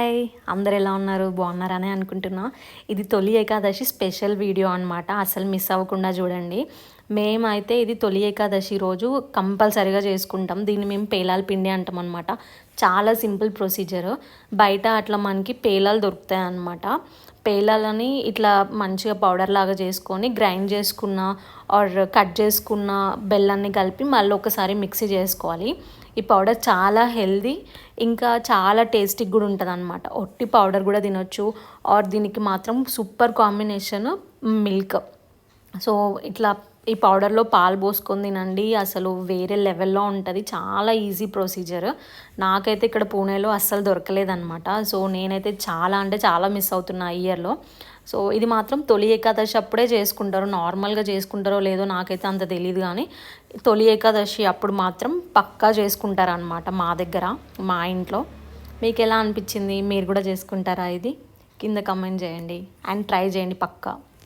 Hi, అందరు ఎలా ఉన్నారు? బాగున్నారని అనుకుంటున్నా. ఇది తొలి ఏకాదశి స్పెషల్ వీడియో అనమాట. అసలు మిస్ అవ్వకుండా చూడండి. మేమైతే ఇది తొలి ఏకాదశి రోజు కంపల్సరీగా చేసుకుంటాం. దీన్ని మేము పేలాల పిండి అంటాం అనమాట. చాలా సింపుల్ ప్రొసీజర్. బయట అట్లా మనకి పేలాలు దొరుకుతాయి అన్నమాట. పేలాలని ఇట్లా మంచిగా పౌడర్ లాగా చేసుకొని గ్రైండ్ చేసుకున్న ఆర్ కట్ చేసుకున్న బెల్లాన్ని కలిపి మళ్ళీ ఒకసారి మిక్సీ చేసుకోవాలి. ఈ పౌడర్ చాలా హెల్దీ, ఇంకా చాలా టేస్టీగా కూడా ఉంటుంది అనమాట. ఒట్టి పౌడర్ కూడా తినొచ్చు. ఆర్ దీనికి మాత్రం సూపర్ కాంబినేషన్ మిల్క్. సో ఇట్లా ఈ పౌడర్లో పాలు పోసుకొని తినండి, అసలు వేరే లెవెల్లో ఉంటుంది. చాలా ఈజీ ప్రొసీజర్. నాకైతే ఇక్కడ పూణేలో అస్సలు దొరకలేదన్నమాట. సో నేనైతే చాలా అంటే చాలా మిస్ అవుతున్నా ఈ ఇయర్లో. సో ఇది మాత్రం తొలి ఏకాదశి అప్పుడే చేసుకుంటారు. నార్మల్గా చేసుకుంటారో లేదో నాకైతే అంత తెలియదు, కానీ తొలి ఏకాదశి అప్పుడు మాత్రం పక్కా చేసుకుంటారు అనమాట మా దగ్గర, మా ఇంట్లో. మీకు ఎలా అనిపించింది? మీరు కూడా చేసుకుంటారా? ఇది కింద కమెంట్ చేయండి అండ్ ట్రై చేయండి పక్కా.